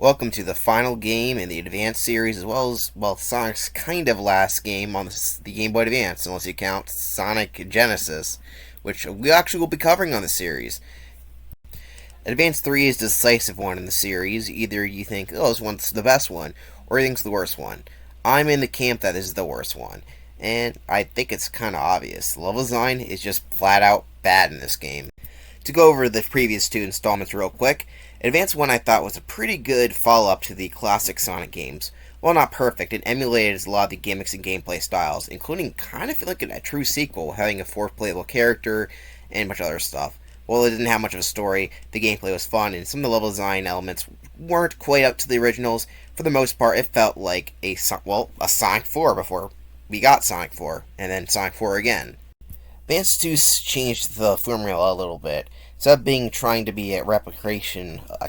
Welcome to the final game in the Advance series, as well as, Sonic's kind of last game on the Game Boy Advance, unless you count Sonic Genesis, which we actually will be covering on the series. Advance 3 is the decisive one in the series. Either you think, oh, this one's the best one, or you think it's the worst one. I'm in the camp that this is the worst one, and I think it's kind of obvious. The level design is just flat out bad in this game. To go over the previous two installments real quick, Advance 1 I thought was a pretty good follow-up to the classic Sonic games. While not perfect, it emulated a lot of the gimmicks and gameplay styles, including kind of like a true sequel, having a fourth playable character and a bunch of other stuff. While it didn't have much of a story, the gameplay was fun, and some of the level design elements weren't quite up to the originals. For the most part, it felt like a Sonic 4 before we got Sonic 4, and then Sonic 4 again. Advance 2 changed the formula a little bit. Instead of trying to be a replication of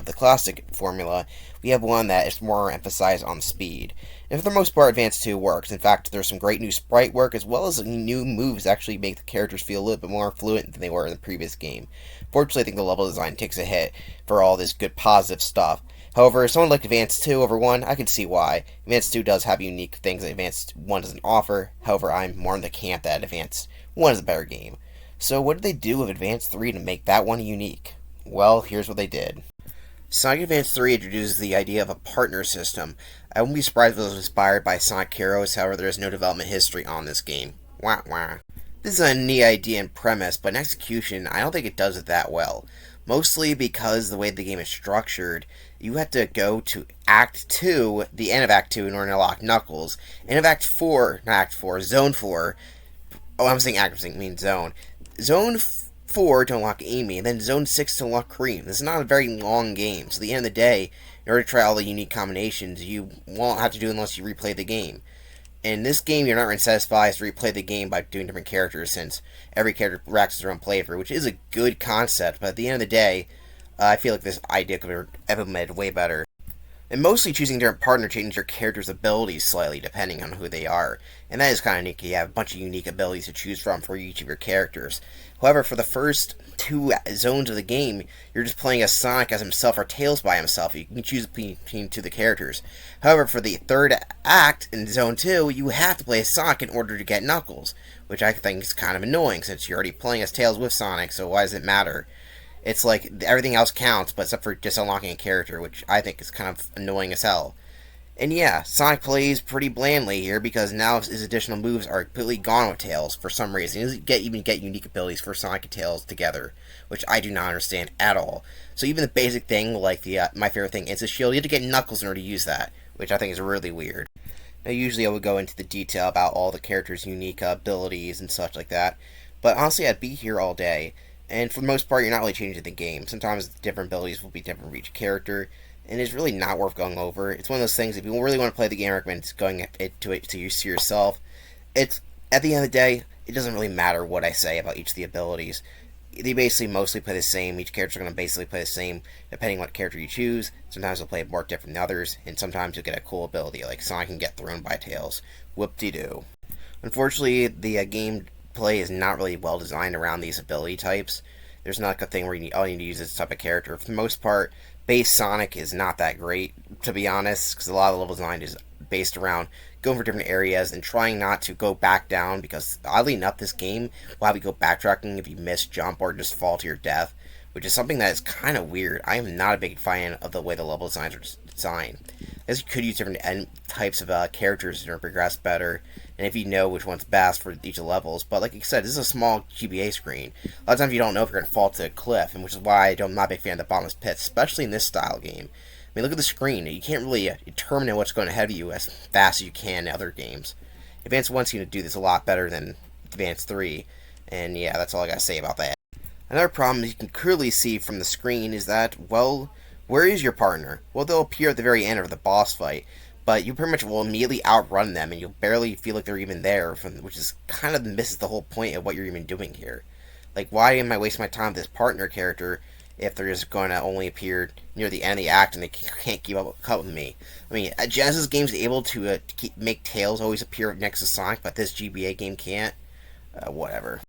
the classic formula, we have one that is more emphasized on speed. And for the most part, Advance 2 works. In fact, there's some great new sprite work, as well as new moves that actually make the characters feel a little bit more fluent than they were in the previous game. Fortunately, I think the level design takes a hit for all this good positive stuff. However, someone like Advance 2 over 1, I can see why. Advance 2 does have unique things that Advance 1 doesn't offer. However, I'm more in the camp that Advance 1 is a better game. So what did they do with Advance 3 to make that one unique? Well, here's what they did. Sonic Advance 3 introduces the idea of a partner system. I wouldn't be surprised if it was inspired by Sonic Heroes, however there is no development history on this game. Wah wah. This is a neat idea and premise, but in execution, I don't think it does it that well. Mostly because the way the game is structured, you have to go to Act 2, the end of Act 2, in order to unlock Knuckles. End of Act 4, not Act 4, Zone 4. Oh, I'm saying Act, I mean Zone. Zone 4 to unlock Amy, and then Zone 6 to unlock Cream. This is not a very long game, so at the end of the day, in order to try all the unique combinations, you won't have to do it unless you replay the game. In this game, you're not incentivized to replay the game by doing different characters, since every character racks their own playthrough, which is a good concept, but at the end of the day, I feel like this idea could be implemented way better. And mostly choosing different partner changes your character's abilities slightly, depending on who they are. And that is kind of neat. You have a bunch of unique abilities to choose from for each of your characters. However, for the first two zones of the game, you're just playing as Sonic as himself or Tails by himself. You can choose between two of the characters. However, for the third act in Zone 2, you have to play as Sonic in order to get Knuckles, which I think is kind of annoying since you're already playing as Tails with Sonic, so why does it matter? It's like everything else counts, but except for just unlocking a character, which I think is kind of annoying as hell. And yeah, Sonic plays pretty blandly here because now his additional moves are completely gone with Tails for some reason. He doesn't even get unique abilities for Sonic and Tails together, which I do not understand at all. So even the basic thing, like the my favorite thing, Instant Shield, you have to get Knuckles in order to use that, which I think is really weird. Now usually I would go into the detail about all the characters' unique abilities and such like that, but honestly I'd be here all day. And for the most part, you're not really changing the game. Sometimes different abilities will be different for each character, and it's really not worth going over. It's one of those things, if you really want to play the game, I recommend going to it to yourself. It's, at the end of the day, it doesn't really matter what I say about each of the abilities. They basically mostly play the same. Each character is going to basically play the same, depending on what character you choose. Sometimes they'll play more different than others, and sometimes you'll get a cool ability, like Sonic can get thrown by Tails. Whoop-de-doo. Unfortunately, the game play is not really well designed around these ability types. There's not a thing where you need to use this type of character. For the most part, base Sonic is not that great, to be honest, because a lot of the level design is based around going for different areas and trying not to go back down, because oddly enough, this game will have you go backtracking if you miss jump or just fall to your death, which is something that is kind of weird. I am not a big fan of the way the level designs are designed, as you could use different types of characters to progress better, and if you know which one's best for each of the levels. But like I said, this is a small GBA screen. A lot of times you don't know if you're going to fall to a cliff, and which is why I'm not a big fan of the bottomless pits, especially in this style game. I mean, look at the screen. You can't really determine what's going ahead of you as fast as you can in other games. Advance 1 seems to do this a lot better than Advance 3, and yeah, that's all I got to say about that. Another problem you can clearly see from the screen is that, well, where is your partner? Well, they'll appear at the very end of the boss fight, but you pretty much will immediately outrun them, and you'll barely feel like they're even there, which is kind of misses the whole point of what you're even doing here. Like, why am I wasting my time with this partner character if they're just going to only appear near the end of the act and they can't keep up with me? I mean, Genesis games able to make Tails always appear next to Sonic, but this GBA game can't. Whatever.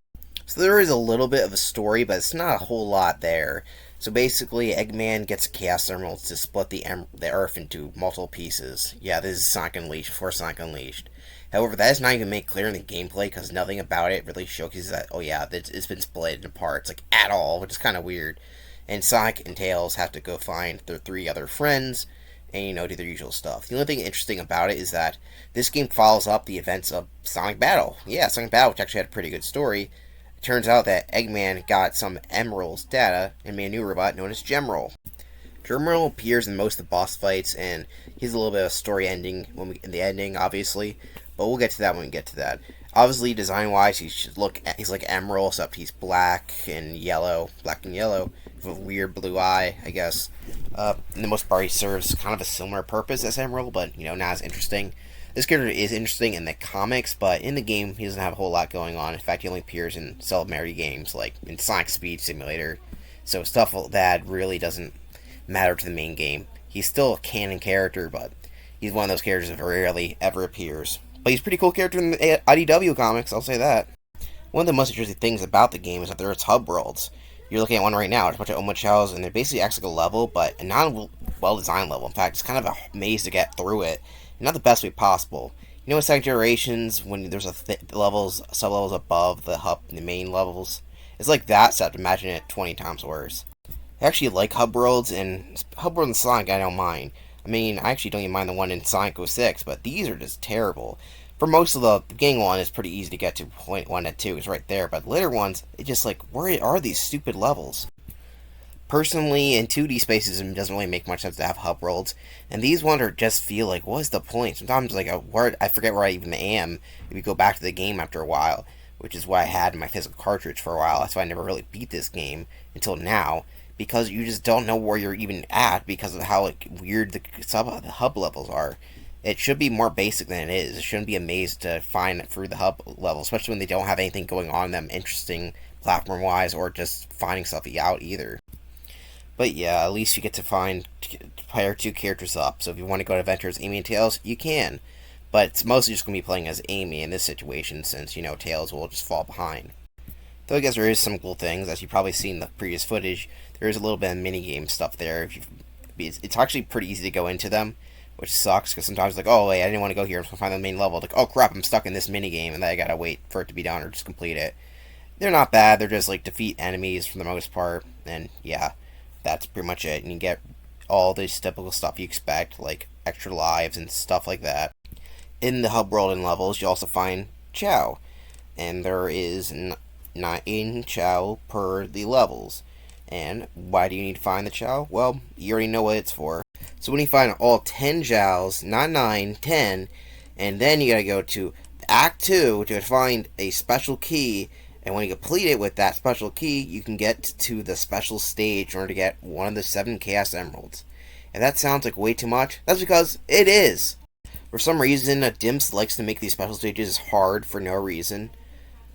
So there is a little bit of a story, but it's not a whole lot there. So basically, Eggman gets a Chaos Emerald to split the Earth into multiple pieces. Yeah, this is Sonic Unleashed before Sonic Unleashed. However, that is not even made clear in the gameplay because nothing about it really showcases that, oh yeah, it's been split into parts, like, at all, which is kind of weird. And Sonic and Tails have to go find their three other friends and, do their usual stuff. The only thing interesting about it is that this game follows up the events of Sonic Battle. Yeah, Sonic Battle, which actually had a pretty good story. It turns out that Eggman got some Emeralds data and made a new robot known as Gemroll. Gemroll appears in most of the boss fights, and he's a little bit of a story ending in the ending, obviously. But we'll get to that when we get to that. Obviously, design-wise, he's like Emerald, except he's black and yellow, with a weird blue eye, I guess. In the most part, he serves kind of a similar purpose as Emerald, but not as interesting. This character is interesting in the comics, but in the game, he doesn't have a whole lot going on. In fact, he only appears in celebrity games, like in Sonic Speed Simulator. So stuff that really doesn't matter to the main game. He's still a canon character, but he's one of those characters that rarely ever appears. But he's a pretty cool character in the IDW comics, I'll say that. One of the most interesting things about the game is that there's hub worlds. You're looking at one right now. It's a bunch of Omochaos, and it basically acts like a level, but a non-well-designed level. In fact, it's kind of a maze to get through it. Not the best way possible. In Second Generations, when there's sub-levels above the main levels, it's like that, except imagine it 20 times worse. I actually like hub worlds, and hub worlds in Sonic I don't mind. I mean, I actually don't even mind the one in Sonic 06, but these are just terrible. For most of the beginning one, it's pretty easy to get to point 1 and 2, it's right there, but the later ones, it's just like, where are these stupid levels? Personally, in 2D spaces, it doesn't really make much sense to have hub worlds, and these ones just feel like, what's the point? Sometimes, like, I forget where I even am if you go back to the game after a while, which is what I had in my physical cartridge for a while. That's why I never really beat this game until now, because you just don't know where you're even at because of how weird the hub levels are. It should be more basic than it is. It shouldn't be a maze to find through the hub level, especially when they don't have anything going on them interesting platform-wise or just finding stuff out either. But yeah, at least you get to fire two characters up. So if you want to go to Adventures Amy and Tails, you can. But it's mostly just going to be playing as Amy in this situation since, Tails will just fall behind. Though I guess there is some cool things, as you've probably seen in the previous footage. There is a little bit of minigame stuff there. It's actually pretty easy to go into them, which sucks, because sometimes like, oh, wait, I didn't want to go here, I'm going to find the main level. Like, oh, crap, I'm stuck in this minigame, and then I gotta wait for it to be done or just complete it. They're not bad, they're just, like, defeat enemies for the most part, and, yeah, that's pretty much it. And you get all this typical stuff you expect, like extra lives and stuff like that. In the hub world and levels, you also find Chow, and there is 9 Chow per the levels. And why do you need to find the Chow? Well, you already know what it's for. So when you find all 10 Chows, not 9, 10, and then you gotta go to Act 2 to find a special key, and when you complete it with that special key, you can get to the special stage in order to get one of the 7 Chaos Emeralds. If that sounds like way too much, that's because it is! For some reason, Dimps likes to make these special stages hard for no reason.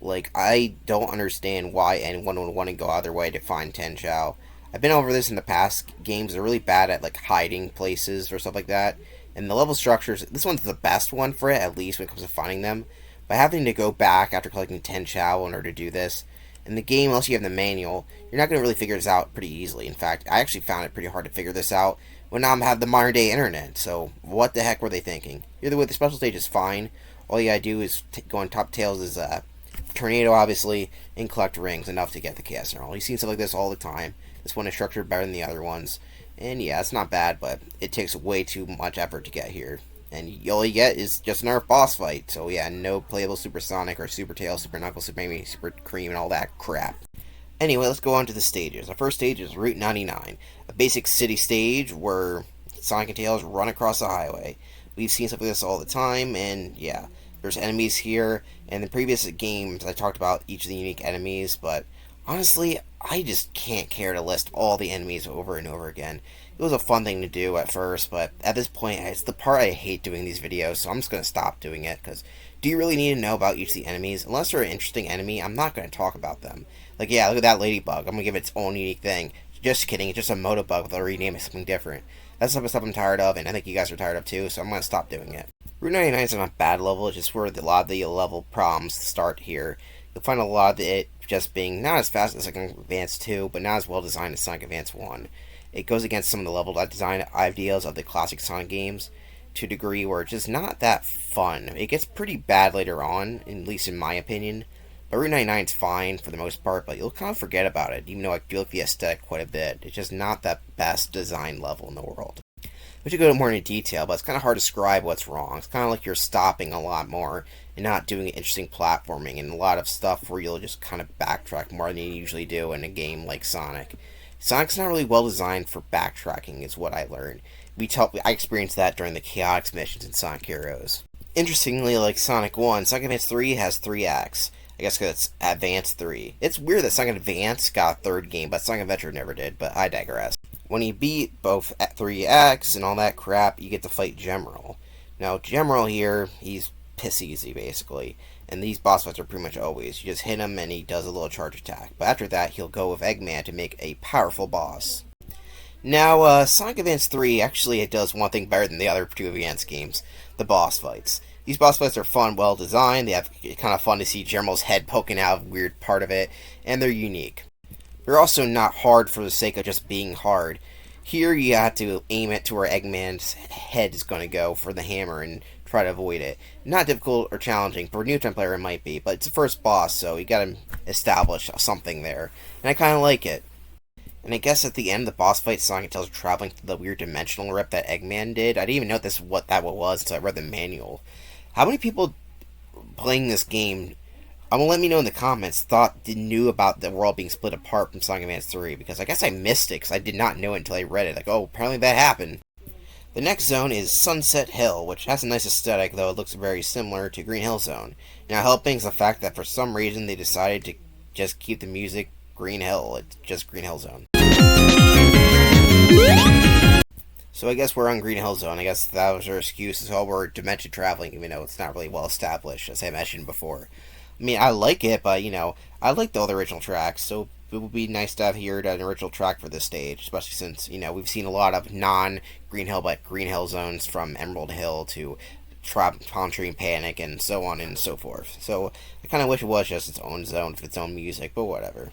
Like, I don't understand why anyone would want to go out of their way to find 10 Chow. I've been over this in the past games. They're really bad at, like, hiding places or stuff like that. And the level structures, this one's the best one for it, at least when it comes to finding them. By having to go back after collecting 10 Chow in order to do this, in the game, unless you have the manual, you're not going to really figure this out pretty easily. In fact, I actually found it pretty hard to figure this out when I have the modern day internet. So, what the heck were they thinking? Either way, the special stage is fine. All you gotta do is go on top Tails' tornado, obviously, and collect rings enough to get the Chaos Emerald. You've seen stuff like this all the time. This one is structured better than the other ones. And yeah, it's not bad, but it takes way too much effort to get here. And all you get is just another boss fight. So yeah, no playable Super Sonic or Super Tails, Super Knuckles, Super Amy, Super Cream, and all that crap. Anyway, let's go on to the stages. The first stage is Route 99, a basic city stage where Sonic and Tails run across the highway. We've seen stuff like this all the time, and yeah, there's enemies here. In the previous games, I talked about each of the unique enemies, but honestly, I just can't care to list all the enemies over and over again. It was a fun thing to do at first, but at this point, it's the part I hate doing these videos, so I'm just going to stop doing it, because do you really need to know about each of the enemies? Unless they're an interesting enemy, I'm not going to talk about them. Like, yeah, look at that ladybug. I'm going to give it its own unique thing. Just kidding, it's just a Motobug with a rename it something different. That's the type of stuff I'm tired of, and I think you guys are tired of too, so I'm going to stop doing it. Route 99 is not a bad level, it's just where a lot of the level problems start here. You'll find a lot of it just being not as fast as Sonic Advance 2, but not as well designed as Sonic Advance 1. It goes against some of the level design ideals of the classic Sonic games to a degree where it's just not that fun. It gets pretty bad later on, at least in my opinion. But Route 99 is fine for the most part, but you'll kind of forget about it, even though I do like the aesthetic quite a bit. It's just not that best design level in the world. We should go more into detail, but it's kind of hard to describe what's wrong. It's kind of like you're stopping a lot more and not doing interesting platforming and a lot of stuff where you'll just kind of backtrack more than you usually do in a game like Sonic. Sonic's not really well designed for backtracking, is what I learned. I experienced that during the Chaotix missions in Sonic Heroes. Interestingly, like Sonic 1, Sonic Advance 3 has 3 acts. I guess because it's Advance 3. It's weird that Sonic Advance got a third game, but Sonic Adventure never did, but I digress. When you beat both 3 acts and all that crap, you get to fight Gemerald. Now, Gemerald here, he's piss easy, basically. And these boss fights are pretty much always. You just hit him and he does a little charge attack. But after that, he'll go with Eggman to make a powerful boss. Now, Sonic Advance 3, actually, it does one thing better than the other 2 Advance games. The boss fights. These boss fights are fun, well designed. They have kind of fun to see Gemerald's head poking out of a weird part of it. And they're unique. They're also not hard for the sake of just being hard. Here you have to aim it to where Eggman's head is going to go for the hammer and try to avoid it. Not difficult or challenging. For a new time player it might be, but it's the first boss, so you gotta establish something there. And I kinda like it. And I guess at the end of the boss fight, Sonic tells traveling through the weird dimensional rip that Eggman did. I didn't even know what that was until I read the manual. How many people playing this game, let me know in the comments, knew about the world being split apart from Sonic Advance 3, because I guess I missed it, because I did not know it until I read it. Like, oh, apparently that happened. The next zone is Sunset Hill, which has a nice aesthetic, though it looks very similar to Green Hill Zone. Now, helping is the fact that for some reason they decided to just keep the music Green Hill. It's just Green Hill Zone. So I guess we're on Green Hill Zone. I guess that was our excuse, is all we're dimension traveling, even though it's not really well established, as I mentioned before. I mean, I like it, but, I like all the original tracks, so it would be nice to have here an original track for this stage, especially since, we've seen a lot of non-Green Hill, but Green Hill zones from Emerald Hill to Palm Tree Panic and so on and so forth. So I kind of wish it was just its own zone with its own music, but whatever.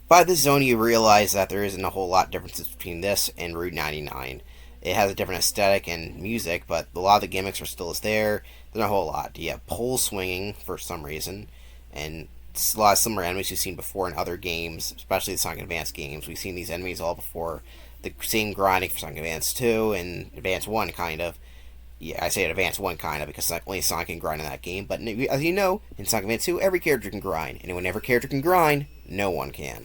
By this zone, you realize that there isn't a whole lot of differences between this and Route 99. It has a different aesthetic and music, but a lot of the gimmicks are still there. There's not a whole lot. You have pole swinging for some reason, and a lot of similar enemies we've seen before in other games, especially the Sonic Advance games. We've seen these enemies all before. The same grinding for Sonic Advance 2 and Advance 1, kind of. Yeah, I say Advance 1, kind of, because only Sonic can grind in that game. But as you know, in Sonic Advance 2, every character can grind. And when every character can grind, no one can.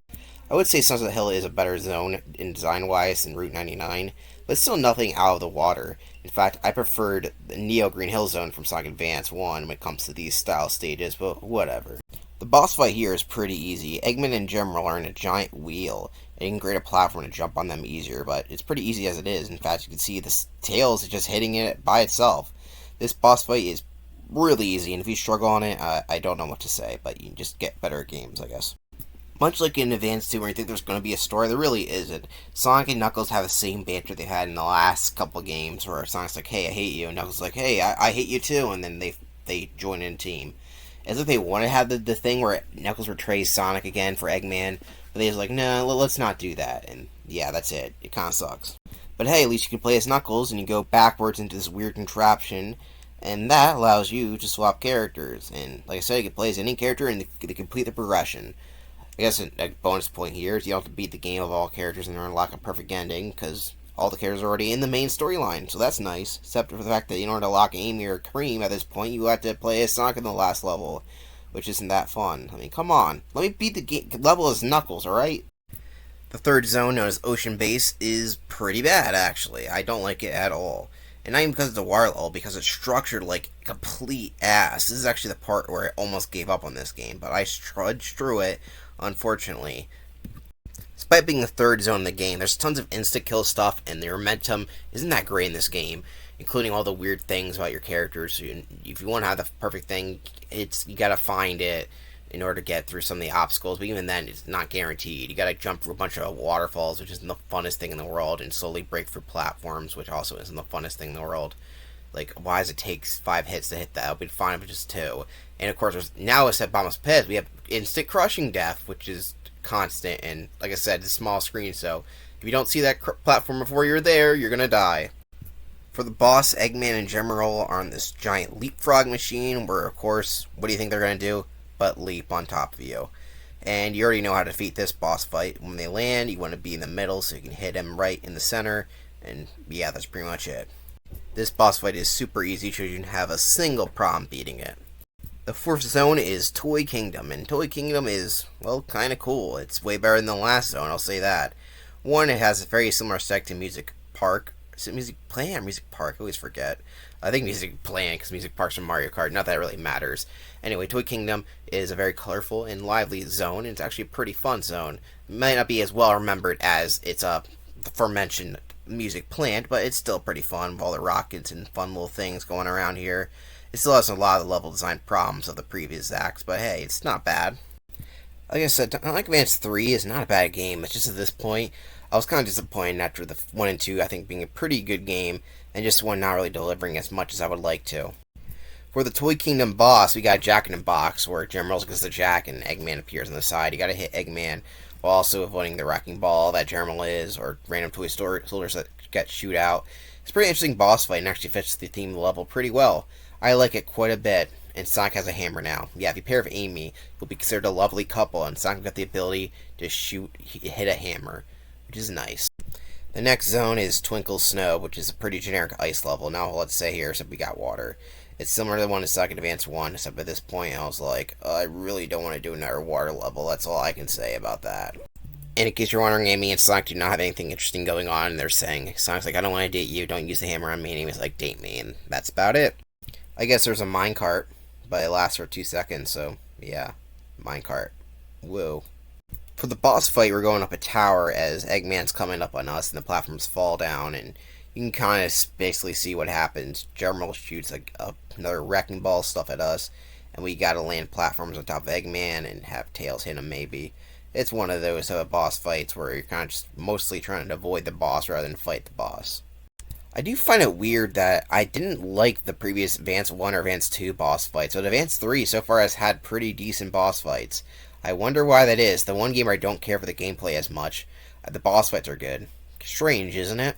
I would say Sunset Hill is a better zone in design-wise than Route 99, but it's still nothing out of the water. In fact, I preferred the Neo Green Hill Zone from Sonic Advance 1 when it comes to these style stages, but whatever. The boss fight here is pretty easy. Eggman and Gemerald are in a giant wheel, and you can create a platform to jump on them easier, but it's pretty easy as it is. In fact, you can see the tails is just hitting it by itself. This boss fight is really easy, and if you struggle on it, I don't know what to say, but you can just get better at games, I guess. Much like in Advance 2, where you think there's going to be a story, there really isn't. Sonic and Knuckles have the same banter they've had in the last couple games, where Sonic's like, hey, I hate you, and Knuckles is like, hey, I hate you too, and then they join in a team. As if they want to have the thing where Knuckles betrays Sonic again for Eggman, but they're just like, no, let's not do that, and yeah, that's it. It kind of sucks. But hey, at least you can play as Knuckles, and you go backwards into this weird contraption, and that allows you to swap characters, and like I said, you can play as any character and they complete the progression. I guess a bonus point here is you don't have to beat the game of all characters and unlock a perfect ending, because all the characters are already in the main storyline, so that's nice. Except for the fact that in order to lock Amy or Cream at this point, you have to play as Sonic in the last level, which isn't that fun. I mean, come on. Let me beat the level as Knuckles, alright? The third zone, known as Ocean Base, is pretty bad, actually. I don't like it at all. And not even because it's a water level, because it's structured like complete ass. This is actually the part where I almost gave up on this game, but I trudged through it, unfortunately. Despite being the third zone in the game, there's tons of insta-kill stuff, and the momentum isn't that great in this game, including all the weird things about your characters. If you want to have the perfect thing, you gotta find it in order to get through some of the obstacles, but even then, it's not guaranteed. You gotta jump through a bunch of waterfalls, which isn't the funnest thing in the world, and slowly break through platforms, which also isn't the funnest thing in the world. Like, why does it take 5 hits to hit that? It would be fine if it's just 2. And of course, now it's at Bombus Pez, we have instant crushing death, which is constant. And like I said, it's a small screen, so if you don't see that platform before you're there, you're gonna die. For the boss, Eggman and General are on this giant leapfrog machine, where, of course, what do you think they're gonna do? But leap on top of you. And you already know how to defeat this boss fight. When they land, you want to be in the middle so you can hit them right in the center. And yeah, that's pretty much it. This boss fight is super easy, so you can have a single problem beating it. The fourth zone is Toy Kingdom, and Toy Kingdom is, well, kind of cool. It's way better than the last zone, I'll say that. One, it has a very similar aesthetic to Music Park. Is it Music Plant or Music Park? I always forget. I think Music Plant, because Music Park's from Mario Kart. Not that it really matters. Anyway, Toy Kingdom is a very colorful and lively zone, and it's actually a pretty fun zone. It might not be as well remembered as its aforementioned Music Plant, but it's still pretty fun with all the rockets and fun little things going around here. It still has a lot of the level design problems of the previous acts, but hey, it's not bad. Like I said, Sonic Advance 3 is not a bad game. It's just at this point, I was kind of disappointed after the 1 and 2, I think, being a pretty good game, and just 1 not really delivering as much as I would like to. For the Toy Kingdom boss, we got Jack in a Box, where General goes to Jack and Eggman appears on the side. You gotta hit Eggman while also avoiding the wrecking ball that General is, or random toy soldiers that get shoot out. It's a pretty interesting boss fight and actually fits the theme of the level pretty well. I like it quite a bit, and Sonic has a hammer now. Yeah, if you pair with Amy, you'll be considered a lovely couple, and Sonic got the ability to hit a hammer, which is nice. The next zone is Twinkle Snow, which is a pretty generic ice level. Now, let's say here, except we got water. It's similar to the one in Sonic Advance 1, except at this point I was like, I really don't want to do another water level. That's all I can say about that. And in case you're wondering, Amy and Sonic do not have anything interesting going on, and they're saying, Sonic's like, I don't want to date you, don't use the hammer on me, and Amy's like, date me, and that's about it. I guess there's a minecart, but it lasts for 2 seconds, so yeah, minecart. Whoa. For the boss fight, we're going up a tower as Eggman's coming up on us and the platforms fall down, and you can kind of basically see what happens. General shoots another wrecking ball stuff at us, and we gotta land platforms on top of Eggman and have Tails hit him maybe. It's one of those boss fights where you're kind of just mostly trying to avoid the boss rather than fight the boss. I do find it weird that I didn't like the previous Advance 1 or Advance 2 boss fights, but Advance 3 so far has had pretty decent boss fights. I wonder why that is. The one game where I don't care for the gameplay as much, the boss fights are good. Strange, isn't it?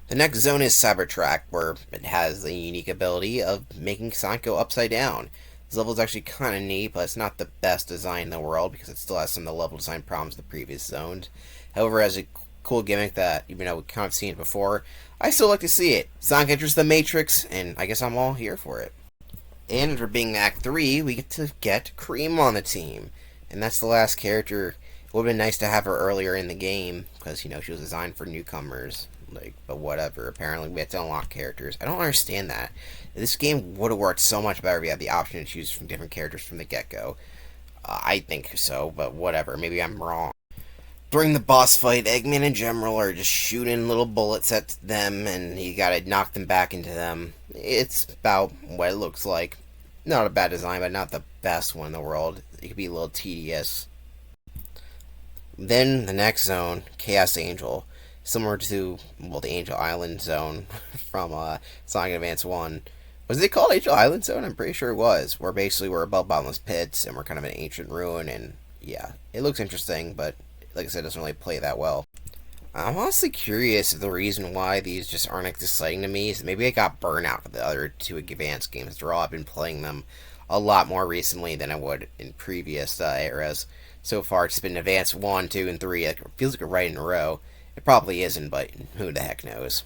The next zone is Cybertrack, where it has the unique ability of making Sonic go upside down. This level is actually kind of neat, but it's not the best design in the world because it still has some of the level design problems of the previous zones. However, as a cool gimmick that, even though we've kind of seen it before, I still like to see it. Sonic enters the Matrix, and I guess I'm all here for it. And for being Act 3, we get to get Cream on the team. And that's the last character. It would have been nice to have her earlier in the game, because, she was designed for newcomers. But whatever. Apparently we have to unlock characters. I don't understand that. This game would have worked so much better if we had the option to choose from different characters from the get-go. I think so, but whatever. Maybe I'm wrong. During the boss fight, Eggman and General are just shooting little bullets at them, and you gotta knock them back into them. It's about what it looks like. Not a bad design, but not the best one in the world. It could be a little tedious. Then the next zone, Chaos Angel. Similar to, the Angel Island zone from Sonic Advance 1. Was it called Angel Island Zone? I'm pretty sure it was. Where basically we're above bottomless pits, and we're kind of an ancient ruin, and yeah. It looks interesting, but like I said, it doesn't really play that well. I'm honestly curious if the reason why these just aren't as exciting to me is maybe I got burnt out with the other two Advance games. After all, I've been playing them a lot more recently than I would in previous eras. So far, it's been Advance 1, 2, and 3. It feels like a right in a row. It probably isn't, but who the heck knows.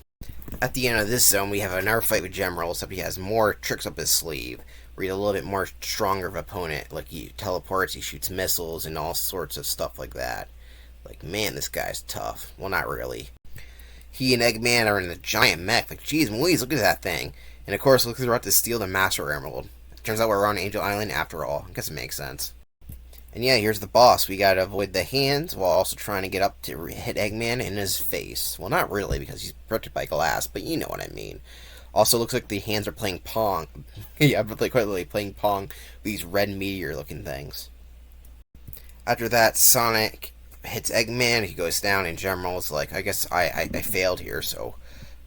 At the end of this zone, we have another fight with General, except he has more tricks up his sleeve. Where he's a little bit more stronger of an opponent. Like, he teleports, he shoots missiles, and all sorts of stuff like that. Like, man, this guy's tough. Well, not really. He and Eggman are in a giant mech. Like, geez Louise, look at that thing. And of course, looks like they're about to steal the Master Emerald. Turns out we're on Angel Island after all. I guess it makes sense. And yeah, here's the boss. We gotta avoid the hands while also trying to get up to hit Eggman in his face. Well, not really, because he's protected by glass, but you know what I mean. Also, looks like the hands are playing Pong. Yeah, but quite literally playing Pong with these red meteor-looking things. After that, Sonic hits Eggman, he goes down, and General is like, I guess I failed here, so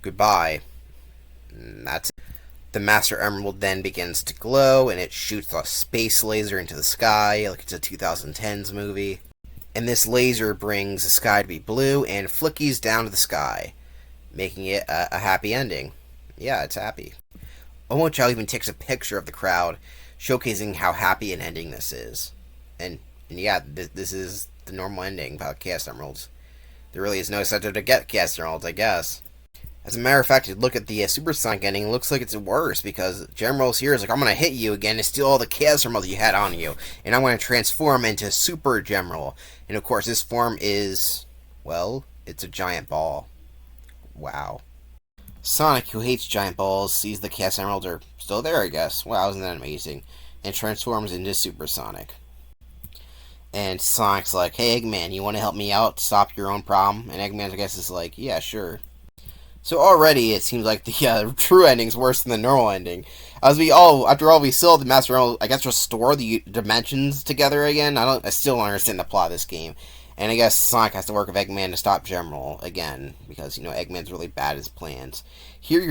goodbye. And that's it. The Master Emerald then begins to glow, and it shoots a space laser into the sky, like it's a 2010s movie. And this laser brings the sky to be blue and flickies down to the sky, making it a happy ending. Yeah, it's happy. Omochao even takes a picture of the crowd, showcasing how happy an ending this is. And yeah, this is the normal ending about Chaos Emeralds. There really is no incentive to get Chaos Emeralds, I guess. As a matter of fact, you look at the Supersonic ending, it looks like it's worse, because General's here is like, I'm going to hit you again and steal all the Chaos Emeralds you had on you, and I'm going to transform into Super General. And of course, this form is, well, it's a giant ball. Wow. Sonic, who hates giant balls, sees the Chaos Emeralds are still there, I guess. Wow, isn't that amazing? And transforms into Supersonic. And Sonic's like, hey, Eggman, you want to help me out, stop your own problem? And Eggman, I guess, is like, yeah, sure. So already it seems like the true ending's worse than the normal ending. After all, we still have the Master Emerald, I guess, restore the dimensions together again. I still don't understand the plot of this game. And I guess Sonic has to work with Eggman to stop General again, because, Eggman's really bad at his plans. Here,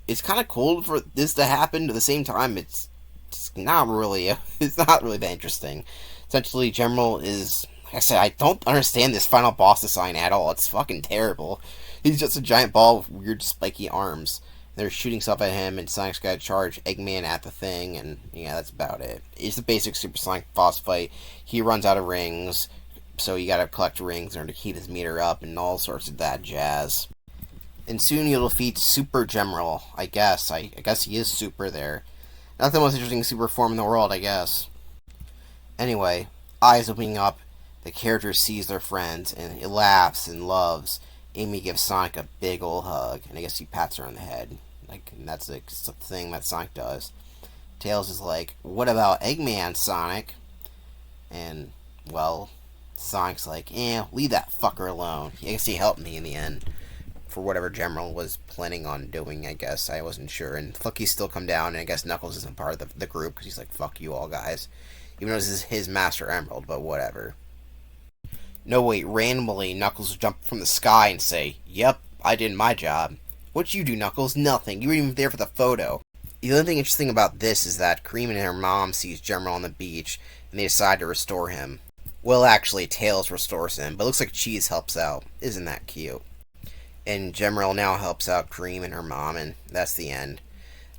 it's kind of cool for this to happen. At the same time, it's not really that interesting. Essentially, General is, like I said, I don't understand this final boss design at all. It's fucking terrible. He's just a giant ball with weird spiky arms. They're shooting stuff at him, and Sonic's got to charge Eggman at the thing, and yeah, that's about it. It's the basic Super Sonic boss fight. He runs out of rings, so you gotta collect rings in order to keep his meter up, and all sorts of that jazz. And soon you'll defeat Super General, I guess. I guess he is super there. Not the most interesting super form in the world, I guess. Anyway, eyes opening up, the character sees their friends, and it laughs and loves. Amy gives Sonic a big ol' hug, and I guess he pats her on the head. And that's the thing that Sonic does. Tails is like, what about Eggman, Sonic? And, well, Sonic's like, leave that fucker alone. I guess he helped me in the end. For whatever General was planning on doing, I guess. I wasn't sure. And Flicky's still come down, and I guess Knuckles isn't part of the group, because he's like, fuck you all, guys. Even though this is his Master Emerald, but whatever. No, wait, randomly, Knuckles will jump from the sky and say, yep, I did my job. What'd you do, Knuckles? Nothing. You weren't even there for the photo. The only thing interesting about this is that Cream and her mom sees General on the beach, and they decide to restore him. Well, actually, Tails restores him, but it looks like Cheese helps out. Isn't that cute? And General now helps out Cream and her mom, and that's the end.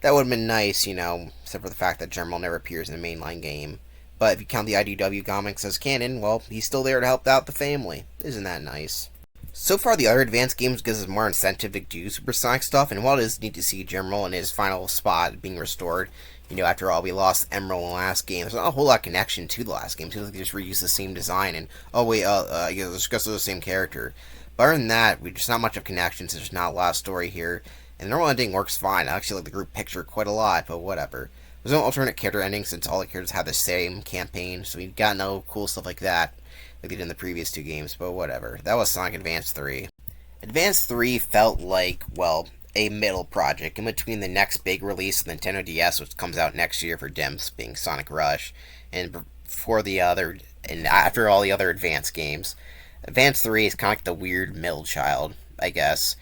That would have been nice, except for the fact that General never appears in the mainline game. But if you count the IDW comics as canon, well, he's still there to help out the family. Isn't that nice? So far, the other advanced games gives us more incentive to do Supersonic stuff, and while it is neat to see General in his final spot being restored, after all, we lost Emerald in the last game. There's not a whole lot of connection to the last game. It seems like they just reused the same design, and, it's just the same character. But other than that, there's not much of connection, so there's not a lot of story here. And the normal ending works fine. I actually like the group picture quite a lot, but whatever. There's no alternate character ending since all the characters have the same campaign, so we got no cool stuff like that, like they did in the previous two games, but whatever. That was Sonic Advance 3. Advance 3 felt like, well, a middle project in between the next big release of the Nintendo DS, which comes out next year for DIMS, being Sonic Rush, and after all the other Advance games. Advance 3 is kind of like the weird middle child, I guess.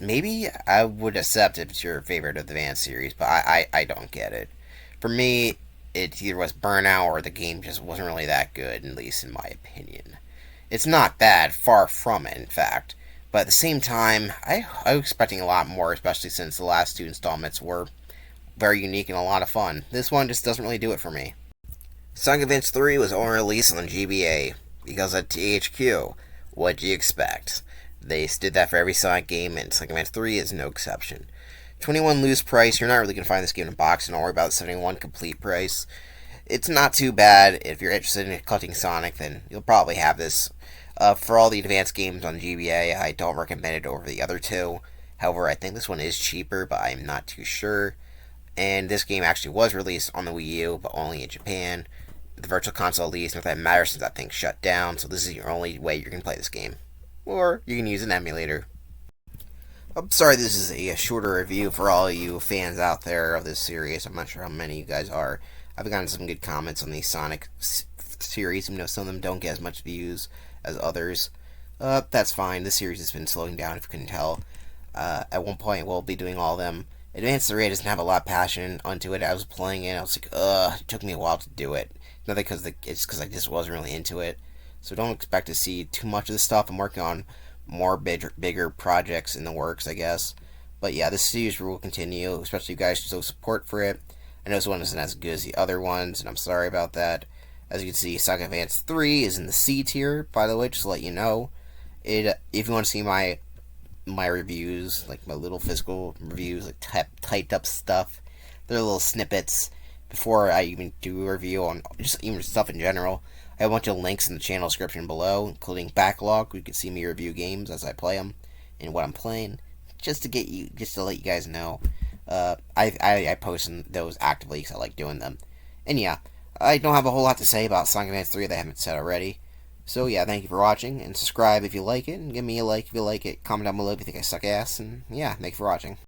Maybe I would accept if it's your favorite of the Advance series, but I don't get it. For me, it either was Burnout or the game just wasn't really that good, at least in my opinion. It's not bad, far from it, in fact. But at the same time, I was expecting a lot more, especially since the last two installments were very unique and a lot of fun. This one just doesn't really do it for me. Sonic Advance 3 was only released on GBA, because at THQ, what do you expect? They did that for every Sonic game, and Sonic Advance 3 is no exception. 21 loose price, you're not really going to find this game in a box, and don't worry about the 71 complete price. It's not too bad. If you're interested in collecting Sonic, then you'll probably have this. For all the advanced games on GBA, I don't recommend it over the other two. However, I think this one is cheaper, but I'm not too sure. And this game actually was released on the Wii U, but only in Japan. The Virtual Console release, not that matters since that thing shut down, so this is your only way you can play this game. Or you can use an emulator. I'm sorry this is a shorter review for all you fans out there of this series. I'm not sure how many you guys are. I've gotten some good comments on the Sonic series, even though some of them don't get as much views as others. That's fine. This series has been slowing down, if you couldn't tell. At one point, we'll be doing all of them Advanced 3 doesn't have a lot of passion onto it. I was playing it, I was like, ugh, it took me a while to do it. Not because it's because I just wasn't really into it. So don't expect to see too much of this stuff. I'm working on more bigger projects in the works, I guess. But yeah, this series will continue, especially if you guys show support for it. I know this one isn't as good as the other ones, and I'm sorry about that. As you can see, Sonic Advance 3 is in the C tier, by the way, just to let you know. If you want to see my reviews, like my little physical reviews, like typed up stuff, they're little snippets before I even do a review on just even stuff in general. I have a bunch of links in the channel description below, including backlog, where you can see me review games as I play them and what I'm playing, just to let you guys know. I post those actively because I like doing them. And yeah, I don't have a whole lot to say about Sonic Advance 3 that I haven't said already. So yeah, thank you for watching, and subscribe if you like it, and give me a like if you like it. Comment down below if you think I suck ass, and yeah, thank you for watching.